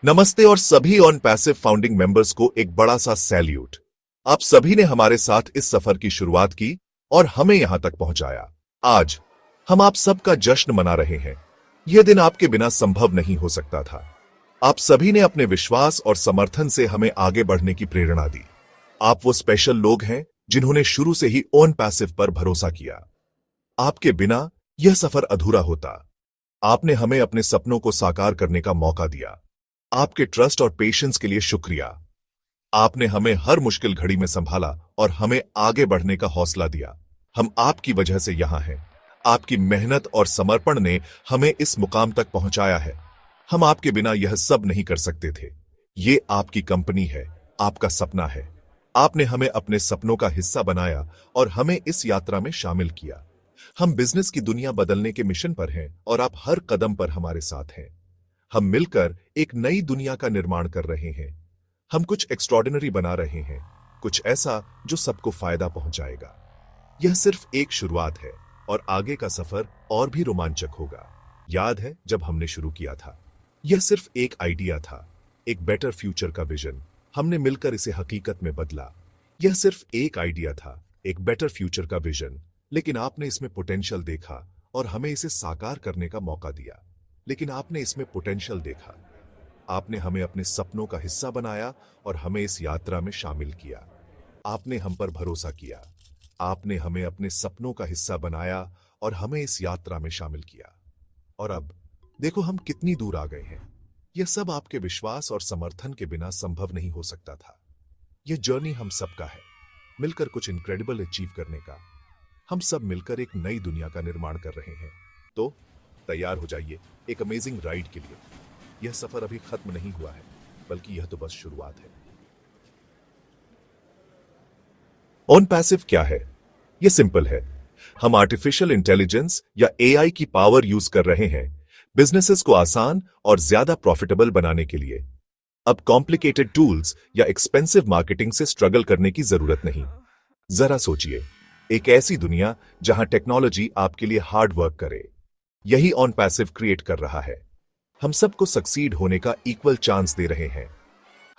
नमस्ते और सभी ऑन पैसिव फाउंडिंग मेंबर्स को एक बड़ा सा सैल्यूट। आप सभी ने हमारे साथ इस सफर की शुरुआत की और हमें यहां तक पहुंचाया। आज हम आप सबका जश्न मना रहे हैं। यह दिन आपके बिना संभव नहीं हो सकता था। आप सभी ने अपने विश्वास और समर्थन से हमें आगे बढ़ने की प्रेरणा दी। आप वो स्पेशल लोग हैं जिन्होंने शुरू से ही ऑन पैसिव पर भरोसा किया। आपके बिना यह सफर अधूरा होता। आपने हमें अपने सपनों को साकार करने का मौका दिया। आपके ट्रस्ट और पेशेंस के लिए शुक्रिया। आपने हमें हर मुश्किल घड़ी में संभाला और हमें आगे बढ़ने का हौसला दिया। हम आपकी वजह से यहां हैं। आपकी मेहनत और समर्पण ने हमें इस मुकाम तक पहुंचाया है। हम आपके बिना यह सब नहीं कर सकते थे। ये आपकी कंपनी है, आपका सपना है। आपने हमें अपने सपनों का हिस्सा बनाया और हमें इस यात्रा में शामिल किया। हम बिजनेस की दुनिया बदलने के मिशन पर हैं और आप हर कदम पर हमारे साथ हैं। हम मिलकर एक नई दुनिया का निर्माण कर रहे हैं। हम कुछ एक्स्ट्रॉर्डिनरी बना रहे हैं, कुछ ऐसा जो सबको फायदा पहुंचाएगा। यह सिर्फ एक शुरुआत है और आगे का सफर और भी रोमांचक होगा। याद है जब हमने शुरू किया था? यह सिर्फ एक आइडिया था, एक बेटर फ्यूचर का विजन। हमने मिलकर इसे हकीकत में बदला। यह सिर्फ एक आइडिया था, एक बेटर फ्यूचर का विजन, लेकिन आपने इसमें पोटेंशियल देखा और हमें इसे साकार करने का मौका दिया। लेकिन आपने इसमें पोटेंशियल देखा। आपने हमें अपने सपनों का हिस्सा बनाया और हमें इस यात्रा में शामिल किया। आपने हम पर भरोसा किया। आपने हमें अपने सपनों का हिस्सा बनाया और हमें इस यात्रा में शामिल किया। और अब देखो हम कितनी दूर आ गए हैं। यह सब आपके विश्वास और समर्थन के बिना संभव नहीं हो सकता था। यह जर्नी हम सबका है, मिलकर कुछ इनक्रेडिबल अचीव करने का। हम सब मिलकर एक नई दुनिया का निर्माण कर रहे हैं। तो तैयार हो जाइए एक अमेजिंग राइड के लिए। यह सफर अभी खत्म नहीं हुआ है, बल्कि यह तो बस शुरुआत है। ऑन पैसिव क्या है? यह सिंपल है। हम आर्टिफिशियल इंटेलिजेंस या एआई की पावर यूज कर रहे हैं बिजनेसेस को आसान और ज्यादा प्रॉफिटेबल बनाने के लिए। अब कॉम्प्लिकेटेड टूल्स या एक्सपेंसिव मार्केटिंग से स्ट्रगल करने की जरूरत नहीं। जरा सोचिए, एक ऐसी दुनिया जहां टेक्नोलॉजी आपके लिए हार्ड वर्क करे। यही ऑन पैसिव क्रिएट कर रहा है। हम सबको सक्सीड होने का इक्वल चांस दे रहे हैं।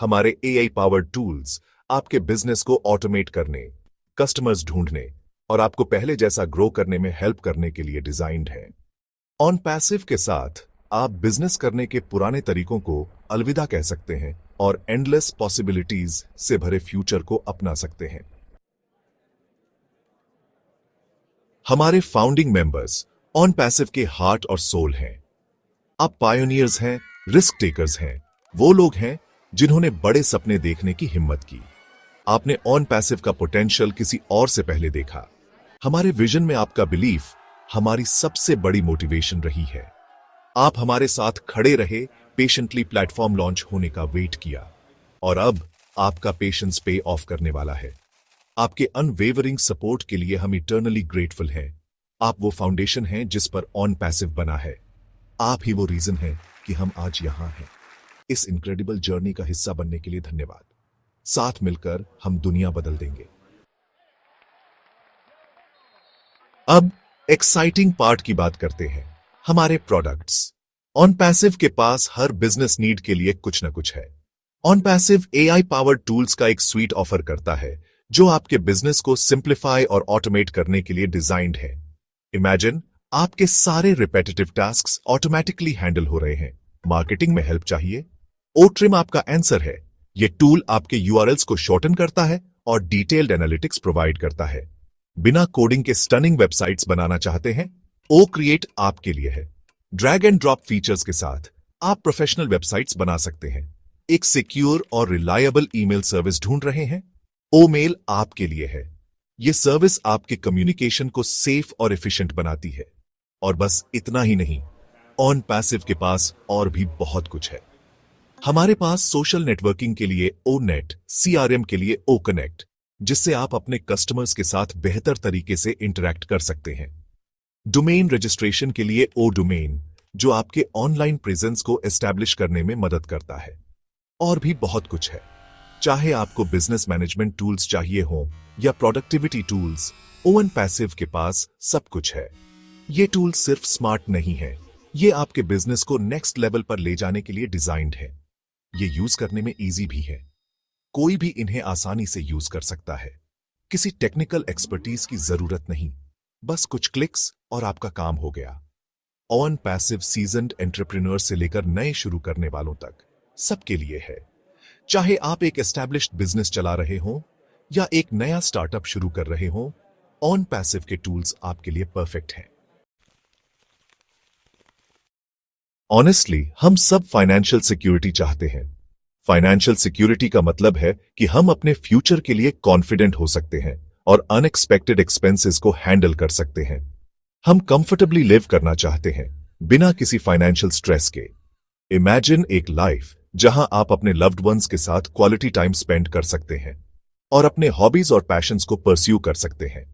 हमारे एआई पावर्ड टूल्स आपके बिजनेस को ऑटोमेट करने, कस्टमर्स ढूंढने और आपको पहले जैसा ग्रो करने में हेल्प करने के लिए डिजाइन्ड है। ऑन पैसिव के साथ आप बिजनेस करने के पुराने तरीकों को अलविदा कह सकते हैं और एंडलेस पॉसिबिलिटीज से भरे फ्यूचर को अपना सकते हैं। हमारे फाउंडिंग मेंबर्स ऑन पैसिव के हार्ट और सोल हैं। आप पायोनियर्स हैं, रिस्क टेकर्स हैं, वो लोग हैं जिन्होंने बड़े सपने देखने की हिम्मत की। आपने ऑन पैसिव का पोटेंशियल किसी और से पहले देखा। हमारे विजन में आपका बिलीफ हमारी सबसे बड़ी मोटिवेशन रही है। आप हमारे साथ खड़े रहे, पेशेंटली प्लेटफॉर्म लॉन्च होने का वेट किया और अब आपका पेशेंस पे ऑफ करने वाला है। आपके अनवेवरिंग सपोर्ट के लिए हम इटर्नली ग्रेटफुल हैं। आप वो फाउंडेशन हैं जिस पर ऑन पैसिव बना है। आप ही वो रीजन है कि हम आज यहां हैं। इस इनक्रेडिबल जर्नी का हिस्सा बनने के लिए धन्यवाद। साथ मिलकर हम दुनिया बदल देंगे। अब एक्साइटिंग पार्ट की बात करते हैं, हमारे प्रोडक्ट्स। ऑन पैसिव के पास हर बिजनेस नीड के लिए कुछ ना कुछ है। On passive AI powered tools का एक स्वीट ऑफर करता है जो आपके बिजनेस को सिंप्लीफाई और ऑटोमेट करने के लिए डिजाइन्ड है। इमेजिन आपके सारे रिपेटिटिव टास्क्स ऑटोमेटिकली हैंडल हो रहे हैं। मार्केटिंग में हेल्प चाहिए? ओट्रिम आपका आंसर है। यह टूल आपके यूआरएल्स को शॉर्टन करता है और डिटेल्ड एनालिटिक्स प्रोवाइड करता है। बिना कोडिंग के स्टनिंग वेबसाइट्स बनाना चाहते हैं? ओ क्रिएट आपके लिए है। ड्रैग एंड ड्रॉप फीचर्स के साथ आप प्रोफेशनल वेबसाइट्स बना सकते हैं। एक सिक्योर और रिलायबल ईमेल सर्विस ढूंढ रहे हैं? ओ मेल आपके लिए है। यह सर्विस आपके कम्युनिकेशन को सेफ और एफिशिएंट बनाती है। और बस इतना ही नहीं, ऑन पैसिव के पास और भी बहुत कुछ है। हमारे पास सोशल नेटवर्किंग के लिए ओ नेट, सीआरएम के लिए ओ कनेक्ट, जिससे आप अपने कस्टमर्स के साथ बेहतर तरीके से इंटरैक्ट कर सकते हैं। डोमेन रजिस्ट्रेशन के लिए ओ डोमेन, जो आपके ऑनलाइन प्रेजेंस को एस्टैब्लिश करने में मदद करता है। और भी बहुत कुछ है। चाहे आपको बिजनेस मैनेजमेंट टूल्स चाहिए हो या प्रोडक्टिविटी टूल्स, ऑन पैसिव के पास सब कुछ है। ये टूल सिर्फ स्मार्ट नहीं है, ये आपके बिजनेस को नेक्स्ट लेवल पर ले जाने के लिए डिजाइन्ड है। ये यूज करने में इजी भी है। कोई भी इन्हें आसानी से यूज कर सकता है। किसी टेक्निकल एक्सपर्टीज की जरूरत नहीं, बस कुछ क्लिक्स और आपका काम हो गया। ऑन पैसिव सीजन्ड एंटरप्रेन्योर से लेकर नए शुरू करने वालों तक सबके लिए है। चाहे आप एक एस्टैब्लिश्ड बिजनेस चला रहे हो या एक नया स्टार्टअप शुरू कर रहे हो, ऑन पैसिव के टूल्स आपके लिए परफेक्ट हैं। ऑनेस्टली, हम सब फाइनेंशियल सिक्योरिटी चाहते हैं। फाइनेंशियल सिक्योरिटी का मतलब है कि हम अपने फ्यूचर के लिए कॉन्फिडेंट हो सकते हैं और अनएक्सपेक्टेड एक्सपेंसेस को हैंडल कर सकते हैं। हम कंफर्टेबली लिव करना चाहते हैं बिना किसी फाइनेंशियल स्ट्रेस के। इमेजिन एक लाइफ जहां आप अपने लव्ड वंस के साथ क्वालिटी टाइम स्पेंड कर सकते हैं और अपने हॉबीज और पैशंस को परस्यू कर सकते हैं।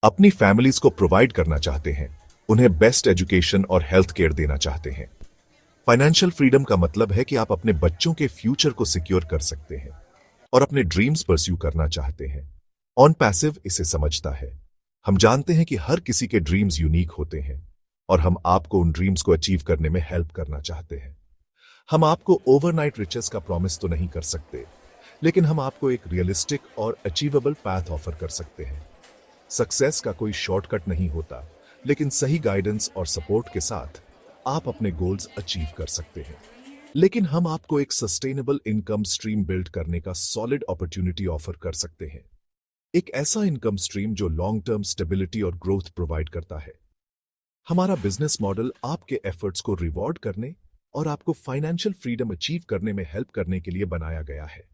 अपनी फैमिलीज को प्रोवाइड करना चाहते हैं, उन्हें बेस्ट एजुकेशन और हेल्थ केयर देना चाहते हैं। फाइनेंशियल फ्रीडम का मतलब है कि आप अपने बच्चों के फ्यूचर को सिक्योर कर सकते हैं और अपने ड्रीम्स परस्यू करना चाहते हैं। ऑन पैसिव इसे समझता है। हम जानते हैं कि हर किसी के ड्रीम्स यूनिक होते हैं और हम आपको उन ड्रीम्स को अचीव करने में हेल्प करना चाहते हैं। हम आपको ओवरनाइट रिचेस का प्रॉमिस तो नहीं कर सकते, लेकिन हम आपको एक रियलिस्टिक और अचीवेबल पाथ ऑफर कर सकते हैं। सक्सेस का कोई शॉर्टकट नहीं होता, लेकिन सही गाइडेंस और सपोर्ट के साथ आप अपने गोल्स अचीव कर सकते हैं। लेकिन हम आपको एक सस्टेनेबल इनकम स्ट्रीम बिल्ड करने का सॉलिड अपॉर्चुनिटी ऑफर कर सकते हैं। एक ऐसा इनकम स्ट्रीम जो लॉन्ग टर्म स्टेबिलिटी और ग्रोथ प्रोवाइड करता है। हमारा बिजनेस मॉडल आपके एफर्ट्स को रिवॉर्ड करने और आपको फाइनेंशियल फ्रीडम अचीव करने में हेल्प करने के लिए बनाया गया है।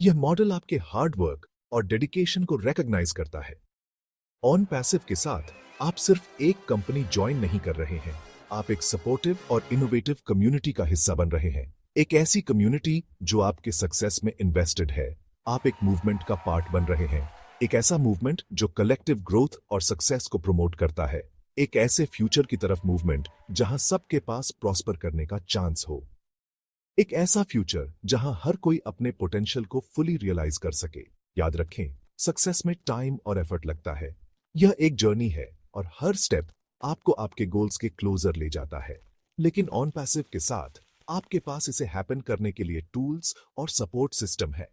यह मॉडल आपके हार्ड वर्क और डेडिकेशन को रिकॉग्नाइज करता है। ऑन पैसिव के साथ आप सिर्फ एक कंपनी ज्वाइन नहीं कर रहे हैं, आप एक सपोर्टिव और इनोवेटिव कम्युनिटी का हिस्सा बन रहे हैं। एक ऐसी कम्युनिटी जो आपके सक्सेस में इन्वेस्टेड है। आप एक मूवमेंट का पार्ट बन रहे हैं, एक ऐसा मूवमेंट जो कलेक्टिव ग्रोथ और सक्सेस को प्रमोट करता है। एक ऐसे फ्यूचर की तरफ मूवमेंट जहां सबके पास प्रॉस्पर करने का चांस हो। एक ऐसा फ्यूचर जहां हर कोई अपने पोटेंशियल को फुली रियलाइज कर सके। याद रखें, सक्सेस में टाइम और एफर्ट लगता है। यह एक जर्नी है और हर स्टेप आपको आपके गोल्स के क्लोजर ले जाता है। लेकिन ऑन पैसिव के साथ आपके पास इसे हैपन करने के लिए टूल्स और सपोर्ट सिस्टम है।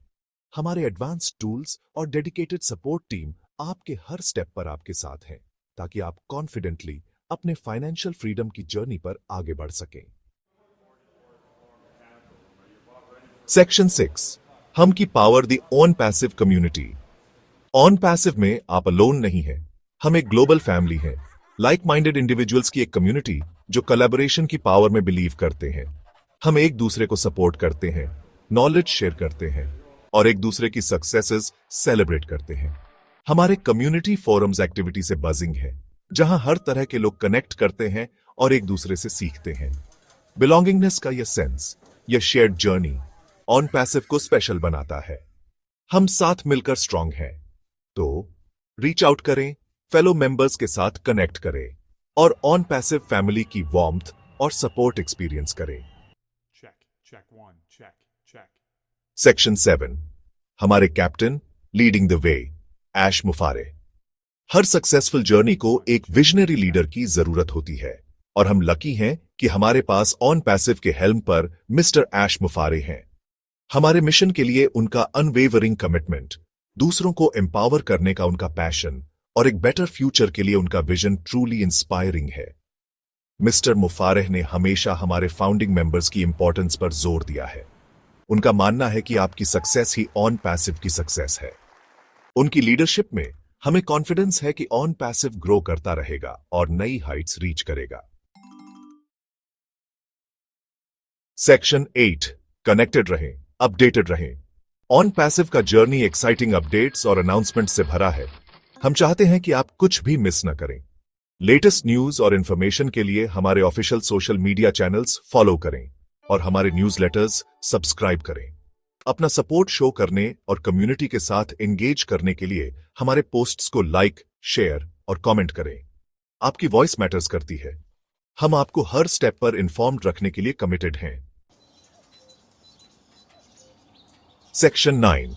हमारे एडवांस टूल्स और डेडिकेटेड सपोर्ट टीम आपके हर स्टेप पर आपके साथ हैं, ताकि आप कॉन्फिडेंटली अपने फाइनेंशियल फ्रीडम की जर्नी पर आगे बढ़ सकें। सेक्शन 6, हम की power the on passive community. On passive में आप अलोन नहीं हैं। हम एक ग्लोबल फैमिली हैं, लाइक माइंडेड इंडिविजुअल्स की एक कम्युनिटी जो कोलैबोरेशन की पावर में बिलीव करते हैं। हम एक दूसरे को सपोर्ट करते हैं, नॉलेज शेयर करते हैं और एक दूसरे की सक्सेसेस सेलिब्रेट करते हैं। हमारे कम्युनिटी फोरम्स एक्टिविटी से बजिंग है, जहां हर तरह के लोग कनेक्ट करते हैं और एक दूसरे से सीखते हैं। बिलोंगिंगनेस का यह सेंस, यह शेयर्ड जर्नी ऑन पैसिव को स्पेशल बनाता है। हम साथ मिलकर स्ट्रांग हैं। तो रीच आउट करें, फेलो मेंबर्स के साथ कनेक्ट करें और ऑन पैसिव फैमिली की वार्मथ और सपोर्ट एक्सपीरियंस करें। सेक्शन 7, हमारे captain leading the way, Ash Mufare. हर सक्सेसफुल जर्नी को एक विजनरी लीडर की जरूरत होती है और हम लकी हैं कि हमारे पास ऑन पैसिव के हेल्म पर मिस्टर ऐश मुफारे हैं। हमारे मिशन के लिए उनका अनवेवरिंग कमिटमेंट, दूसरों को एम्पावर करने का उनका पैशन और एक बेटर फ्यूचर के लिए उनका विजन ट्रूली इंस्पायरिंग है। मिस्टर मुफारेह ने हमेशा हमारे फाउंडिंग मेंबर्स की इंपॉर्टेंस पर जोर दिया है। उनका मानना है कि आपकी सक्सेस ही ऑन पैसिव की सक्सेस है। उनकी लीडरशिप में हमें कॉन्फिडेंस है कि ऑन पैसिव ग्रो करता रहेगा और नई हाइट्स रीच करेगा। सेक्शन 8, कनेक्टेड रहें, अपडेटेड रहें। ऑन पैसिव का जर्नी एक्साइटिंग अपडेट्स और अनाउंसमेंट से भरा है। हम चाहते हैं कि आप कुछ भी मिस न करें। लेटेस्ट न्यूज और इंफॉर्मेशन के लिए हमारे official social media channels follow करें और हमारे न्यूज़लेटर्स सब्सक्राइब करें। अपना सपोर्ट शो करने और कम्युनिटी के साथ एंगेज करने के लिए हमारे पोस्ट्स को लाइक, शेयर और कमेंट करें। आपकी वॉइस मैटर्स करती है। हम आपको हर स्टेप पर इन्फॉर्म्ड रखने के लिए कमिटेड हैं। Section 9,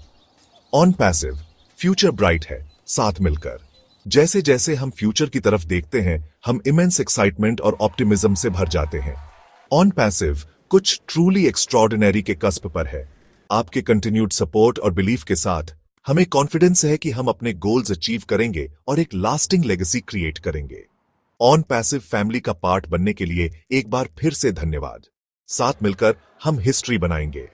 on passive, future bright है, साथ मिलकर। जैसे जैसे हम फ्यूचर की तरफ देखते हैं, हम इमेंस एक्साइटमेंट और ऑप्टिमिज्म से भर जाते हैं। ऑन पैसिव कुछ ट्रूली एक्स्ट्रॉर्डिनरी के कस्प पर है। आपके कंटिन्यूड सपोर्ट और बिलीफ के साथ हमें कॉन्फिडेंस है कि हम अपने गोल्स अचीव करेंगे और एक लास्टिंग लेगेसी क्रिएट करेंगे। ऑन पैसिव फैमिली का पार्ट बनने के लिए एक बार फिर से धन्यवाद। साथ मिलकर हम हिस्ट्री बनाएंगे।